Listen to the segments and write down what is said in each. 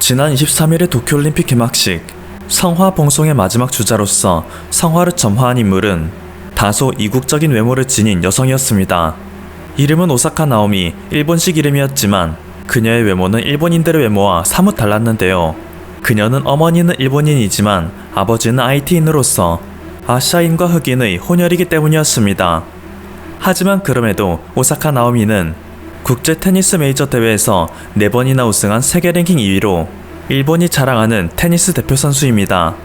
지난 23일의 도쿄올림픽 개막식, 성화 봉송의 마지막 주자로서 성화를 점화한 인물은 다소 이국적인 외모를 지닌 여성이었습니다. 이름은 오사카 나오미, 일본식 이름이었지만 그녀의 외모는 일본인들의 외모와 사뭇 달랐는데요. 그녀는 어머니는 일본인이지만 아버지는 IT인으로서 아시아인과 흑인의 혼혈이기 때문이었습니다. 하지만 그럼에도 오사카 나오미는 국제 테니스 메이저 대회에서 4번이나 우승한 세계 랭킹 2위로 일본이 자랑하는 테니스 대표 선수입니다.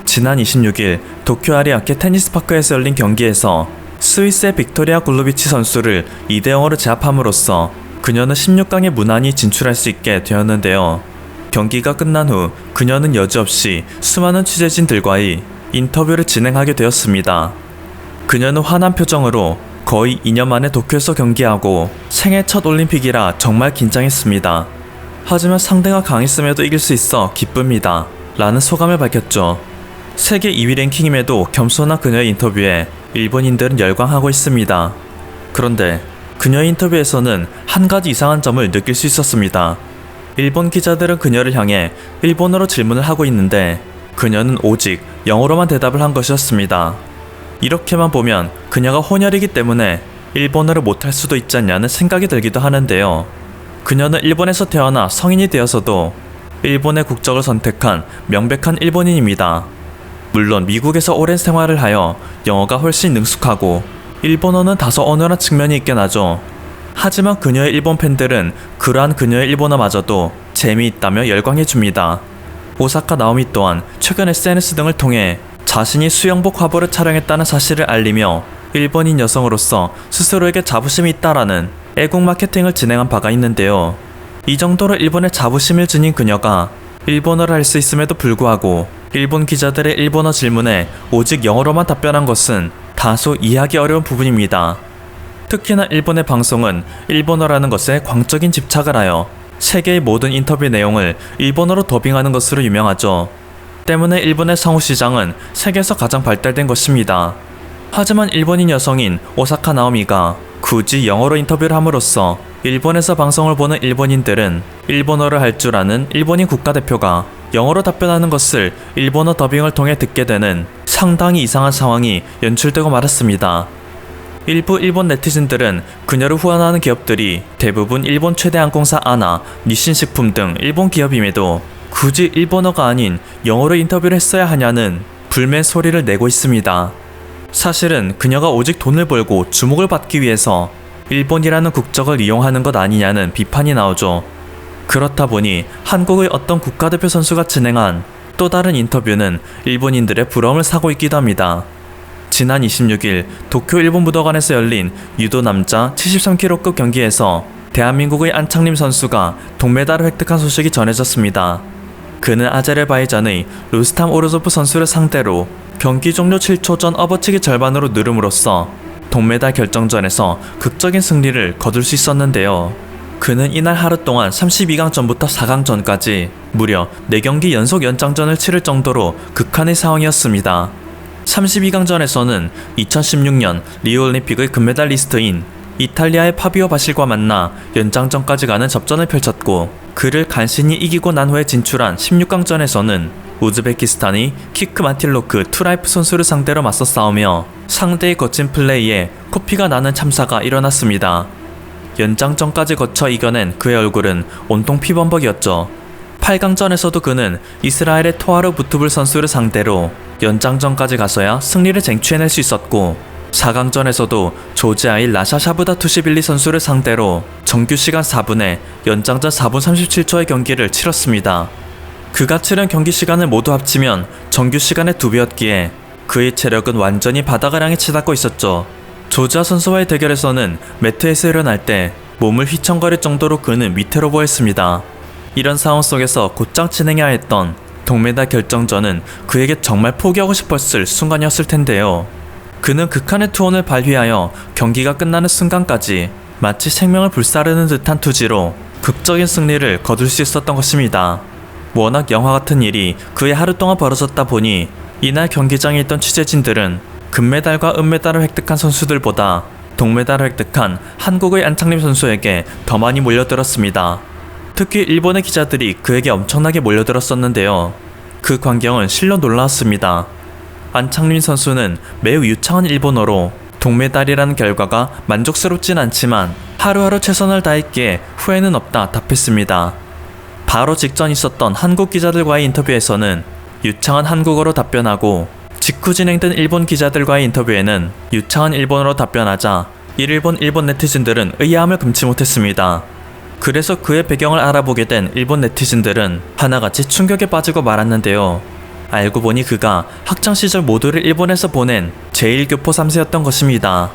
지난 26일 도쿄 아리아케 테니스 파크에서 열린 경기에서 스위스의 빅토리아 골로비치 선수를 2대0으로 제압함으로써 그녀는 16강에 무난히 진출할 수 있게 되었는데요. 경기가 끝난 후 그녀는 여지없이 수많은 취재진들과의 인터뷰를 진행하게 되었습니다. 그녀는 환한 표정으로 거의 2년 만에 도쿄에서 경기하고 생애 첫 올림픽이라 정말 긴장했습니다. 하지만 상대가 강했음에도 이길 수 있어 기쁩니다. 라는 소감을 밝혔죠. 세계 2위 랭킹임에도 겸손한 그녀의 인터뷰에 일본인들은 열광하고 있습니다. 그런데 그녀의 인터뷰에서는 한 가지 이상한 점을 느낄 수 있었습니다. 일본 기자들은 그녀를 향해 일본어로 질문을 하고 있는데 그녀는 오직 영어로만 대답을 한 것이었습니다. 이렇게만 보면 그녀가 혼혈이기 때문에 일본어를 못할 수도 있지 않냐는 생각이 들기도 하는데요. 그녀는 일본에서 태어나 성인이 되어서도 일본의 국적을 선택한 명백한 일본인입니다. 물론 미국에서 오랜 생활을 하여 영어가 훨씬 능숙하고 일본어는 다소 어눌한 측면이 있긴 하죠. 하지만 그녀의 일본 팬들은 그러한 그녀의 일본어마저도 재미있다며 열광해줍니다. 오사카 나오미 또한 최근 SNS 등을 통해 자신이 수영복 화보를 촬영했다는 사실을 알리며 일본인 여성으로서 스스로에게 자부심이 있다라는 애국 마케팅을 진행한 바가 있는데요. 이 정도로 일본에 자부심을 지닌 그녀가 일본어를 할 수 있음에도 불구하고 일본 기자들의 일본어 질문에 오직 영어로만 답변한 것은 다소 이해하기 어려운 부분입니다. 특히나 일본의 방송은 일본어라는 것에 광적인 집착을 하여 세계의 모든 인터뷰 내용을 일본어로 더빙하는 것으로 유명하죠. 때문에 일본의 성우시장은 세계에서 가장 발달된 것입니다. 하지만 일본인 여성인 오사카 나오미가 굳이 영어로 인터뷰를 함으로써 일본에서 방송을 보는 일본인들은 일본어를 할 줄 아는 일본인 국가대표가 영어로 답변하는 것을 일본어 더빙을 통해 듣게 되는 상당히 이상한 상황이 연출되고 말았습니다. 일부 일본 네티즌들은 그녀를 후원하는 기업들이 대부분 일본 최대 항공사 아나, 니신식품 등 일본 기업임에도 굳이 일본어가 아닌 영어로 인터뷰를 했어야 하냐는 불만 소리를 내고 있습니다. 사실은 그녀가 오직 돈을 벌고 주목을 받기 위해서 일본이라는 국적을 이용하는 것 아니냐는 비판이 나오죠. 그렇다 보니 한국의 어떤 국가대표 선수가 진행한 또 다른 인터뷰는 일본인들의 부러움을 사고 있기도 합니다. 지난 26일 도쿄 일본武道館에서 열린 유도 남자 73kg급 경기에서 대한민국의 안창림 선수가 동메달을 획득한 소식이 전해졌습니다. 그는 아제르바이잔의 루스탐 오르조프 선수를 상대로 경기 종료 7초 전 업어치기 절반으로 누름으로써 동메달 결정전에서 극적인 승리를 거둘 수 있었는데요. 그는 이날 하루 동안 32강전부터 4강전까지 무려 4경기 연속 연장전을 치를 정도로 극한의 상황이었습니다. 32강전에서는 2016년 리우올림픽의 금메달리스트인 이탈리아의 파비오 바실과 만나 연장전까지 가는 접전을 펼쳤고 그를 간신히 이기고 난 후에 진출한 16강전에서는 우즈베키스탄이 키크 마틸로크 투라이프 선수를 상대로 맞서 싸우며 상대의 거친 플레이에 코피가 나는 참사가 일어났습니다. 연장전까지 거쳐 이겨낸 그의 얼굴은 온통 피범벅이었죠. 8강전에서도 그는 이스라엘의 토하르 부투블 선수를 상대로 연장전까지 가서야 승리를 쟁취해낼 수 있었고 4강전에서도 조지아의 라샤 샤브다 투시빌리 선수를 상대로 정규시간 4분에 연장전 4분 37초의 경기를 치렀습니다. 그가 치른 경기 시간을 모두 합치면 정규시간의 2배였기에 그의 체력은 완전히 바닥을 향해 치닫고 있었죠. 조지아 선수와의 대결에서는 매트에서 일어날 때 몸을 휘청거릴 정도로 그는 위태로 보였습니다. 이런 상황 속에서 곧장 진행해야 했던 동메달 결정전은 그에게 정말 포기하고 싶었을 순간이었을 텐데요. 그는 극한의 투혼을 발휘하여 경기가 끝나는 순간까지 마치 생명을 불사르는 듯한 투지로 극적인 승리를 거둘 수 있었던 것입니다. 워낙 영화 같은 일이 그의 하루 동안 벌어졌다 보니 이날 경기장에 있던 취재진들은 금메달과 은메달을 획득한 선수들보다 동메달을 획득한 한국의 안창림 선수에게 더 많이 몰려들었습니다. 특히 일본의 기자들이 그에게 엄청나게 몰려들었었는데요. 그 광경은 실로 놀라웠습니다. 안창림 선수는 매우 유창한 일본어로 동메달이라는 결과가 만족스럽진 않지만 하루하루 최선을 다했기에 후회는 없다 답했습니다. 바로 직전 있었던 한국 기자들과의 인터뷰에서는 유창한 한국어로 답변하고, 직후 진행된 일본 기자들과의 인터뷰에는 유창한 일본어로 답변하자 일본 네티즌들은 의아함을 금치 못했습니다. 그래서 그의 배경을 알아보게 된 일본 네티즌들은 하나같이 충격에 빠지고 말았는데요. 알고 보니 그가 학창시절 모두를 일본에서 보낸 제1교포 3세였던 것입니다.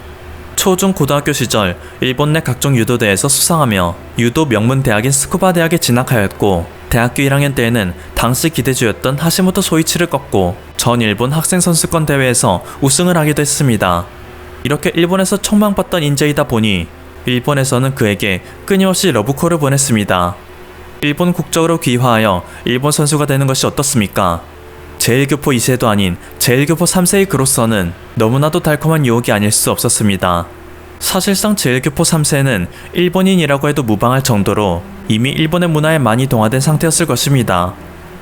초중 고등학교 시절 일본 내 각종 유도대회에서 수상하며 유도 명문 대학인 스쿠바 대학에 진학하였고, 대학교 1학년 때에는 당시 기대주였던 하시모토 소이치를 꺾고 전 일본 학생 선수권 대회에서 우승을 하기도 했습니다. 이렇게 일본에서 촉망받던 인재이다 보니 일본에서는 그에게 끊임없이 러브콜을 보냈습니다. 일본 국적으로 귀화하여 일본 선수가 되는 것이 어떻습니까? 제1교포 2세도 아닌 제1교포 3세의 그로서는 너무나도 달콤한 유혹이 아닐 수 없었습니다. 사실상 제1교포 3세는 일본인이라고 해도 무방할 정도로 이미 일본의 문화에 많이 동화된 상태였을 것입니다.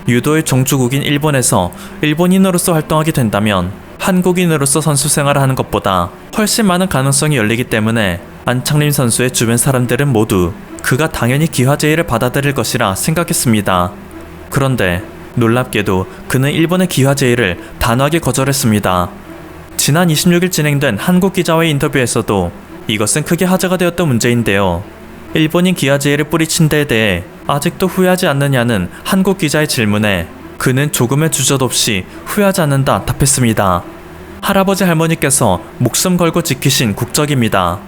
유도의 종주국인 일본에서 일본인으로서 활동하게 된다면 한국인으로서 선수 생활을 하는 것보다 훨씬 많은 가능성이 열리기 때문에 안창림 선수의 주변 사람들은 모두 그가 당연히 기화 제의를 받아들일 것이라 생각했습니다. 그런데 놀랍게도 그는 일본의 기화 제의를 단호하게 거절했습니다. 지난 26일 진행된 한국 기자와의 인터뷰에서도 이것은 크게 화제가 되었던 문제인데요. 일본인 기화 제의를 뿌리친 데에 대해 아직도 후회하지 않느냐는 한국 기자의 질문에 그는 조금의 주저도 없이 후회하지 않는다 답했습니다. 할아버지 할머니께서 목숨 걸고 지키신 국적입니다.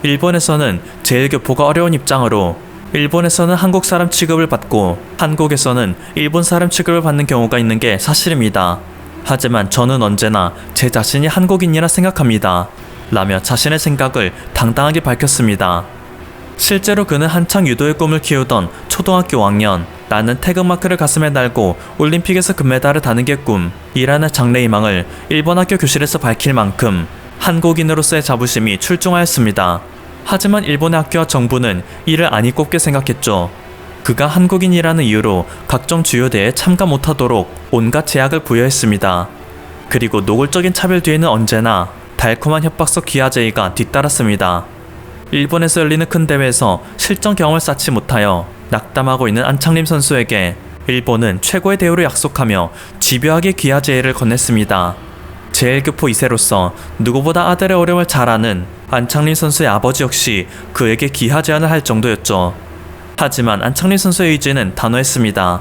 일본에서는 제1교포가 어려운 입장으로 일본에서는 한국 사람 취급을 받고 한국에서는 일본 사람 취급을 받는 경우가 있는 게 사실입니다. 하지만 저는 언제나 제 자신이 한국인이라 생각합니다. 라며 자신의 생각을 당당하게 밝혔습니다. 실제로 그는 한창 유도의 꿈을 키우던 초등학교 5학년 나는 태극마크를 가슴에 달고 올림픽에서 금메달을 다는 게 꿈이라는 장래희망을 일본 학교 교실에서 밝힐 만큼 한국인으로서의 자부심이 출중하였습니다. 하지만 일본의 학교와 정부는 이를 아니 꼽게 생각했죠. 그가 한국인이라는 이유로 각종 주요 대회에 참가 못하도록 온갖 제약을 부여했습니다. 그리고 노골적인 차별 뒤에는 언제나 달콤한 협박 속 기하 제의가 뒤따랐습니다. 일본에서 열리는 큰 대회에서 실전 경험을 쌓지 못하여 낙담하고 있는 안창림 선수에게 일본은 최고의 대우를 약속하며 집요하게 기하 제의를 건넸습니다. 제1교포 2세로서 누구보다 아들의 어려움을 잘 아는 안창림 선수의 아버지 역시 그에게 기하 제안을 할 정도였죠. 하지만 안창림 선수의 의지는 단호했습니다.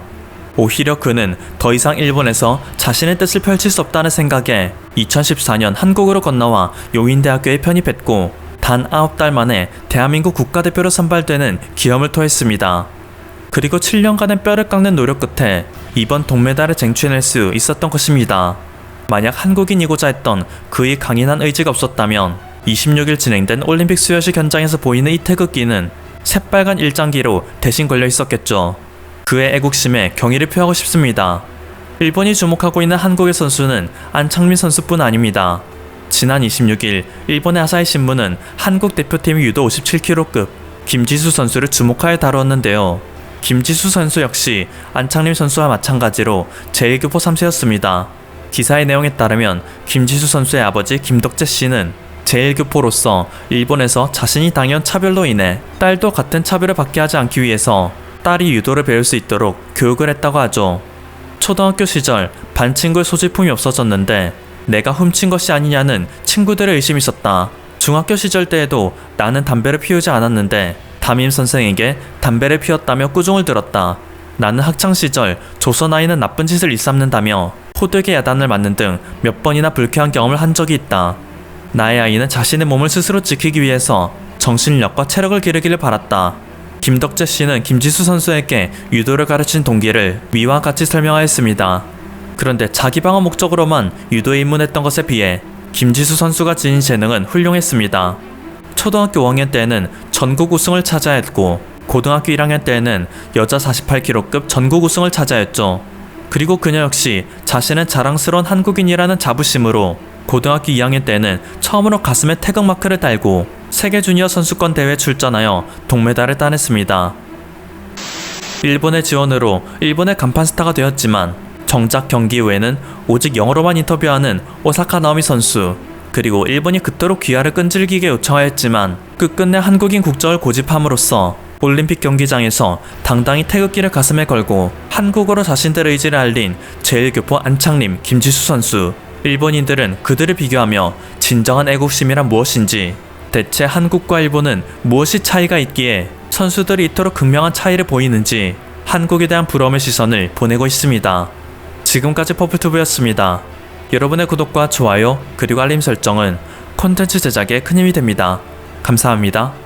오히려 그는 더 이상 일본에서 자신의 뜻을 펼칠 수 없다는 생각에 2014년 한국으로 건너와 용인대학교에 편입했고 단 9달 만에 대한민국 국가대표로 선발되는 기염을 토했습니다. 그리고 7년간의 뼈를 깎는 노력 끝에 이번 동메달을 쟁취해낼 수 있었던 것입니다. 만약 한국인이고자 했던 그의 강인한 의지가 없었다면 26일 진행된 올림픽 수여식 현장에서 보이는 이 태극기는 새빨간 일장기로 대신 걸려 있었겠죠. 그의 애국심에 경의를 표하고 싶습니다. 일본이 주목하고 있는 한국의 선수는 안창민 선수뿐 아닙니다. 지난 26일 일본의 아사히 신문은 한국 대표팀 유도 57kg급 김지수 선수를 주목하여 다루었는데요. 김지수 선수 역시 안창림 선수와 마찬가지로 제1교포 3세였습니다. 기사의 내용에 따르면 김지수 선수의 아버지 김덕재 씨는 제1교포로서 일본에서 자신이 당한 차별로 인해 딸도 같은 차별을 받게 하지 않기 위해서 딸이 유도를 배울 수 있도록 교육을 했다고 하죠. 초등학교 시절 반 친구의 소지품이 없어졌는데 내가 훔친 것이 아니냐는 친구들의 의심이 있었다. 중학교 시절 때에도 나는 담배를 피우지 않았는데 담임 선생에게 담배를 피웠다며 꾸중을 들었다. 나는 학창시절 조선 아이는 나쁜 짓을 일삼는다며 호되게 야단을 맞는 등 몇 번이나 불쾌한 경험을 한 적이 있다. 나의 아이는 자신의 몸을 스스로 지키기 위해서 정신력과 체력을 기르기를 바랐다. 김덕재 씨는 김지수 선수에게 유도를 가르친 동기를 위와 같이 설명하였습니다. 그런데 자기 방어 목적으로만 유도에 입문했던 것에 비해 김지수 선수가 지닌 재능은 훌륭했습니다. 초등학교 5학년 때에는 전국 우승을 차지했고 고등학교 1학년 때에는 여자 48kg급 전국 우승을 차지했죠. 그리고 그녀 역시 자신은 자랑스러운 한국인이라는 자부심으로 고등학교 2학년 때에는 처음으로 가슴에 태극마크를 달고 세계 주니어 선수권 대회에 출전하여 동메달을 따냈습니다. 일본의 지원으로 일본의 간판 스타가 되었지만 정작 경기 후에는 오직 영어로만 인터뷰하는 오사카 나오미 선수, 그리고 일본이 그토록 귀하를 끈질기게 요청하였지만 끝끝내 한국인 국적을 고집함으로써 올림픽 경기장에서 당당히 태극기를 가슴에 걸고 한국어로 자신들의 의지를 알린 제1교포 안창림, 김지수 선수. 일본인들은 그들을 비교하며 진정한 애국심이란 무엇인지, 대체 한국과 일본은 무엇이 차이가 있기에 선수들이 이토록 극명한 차이를 보이는지 한국에 대한 부러움의 시선을 보내고 있습니다. 지금까지 퍼플튜브였습니다. 여러분의 구독과 좋아요 그리고 알림 설정은 콘텐츠 제작에 큰 힘이 됩니다. 감사합니다.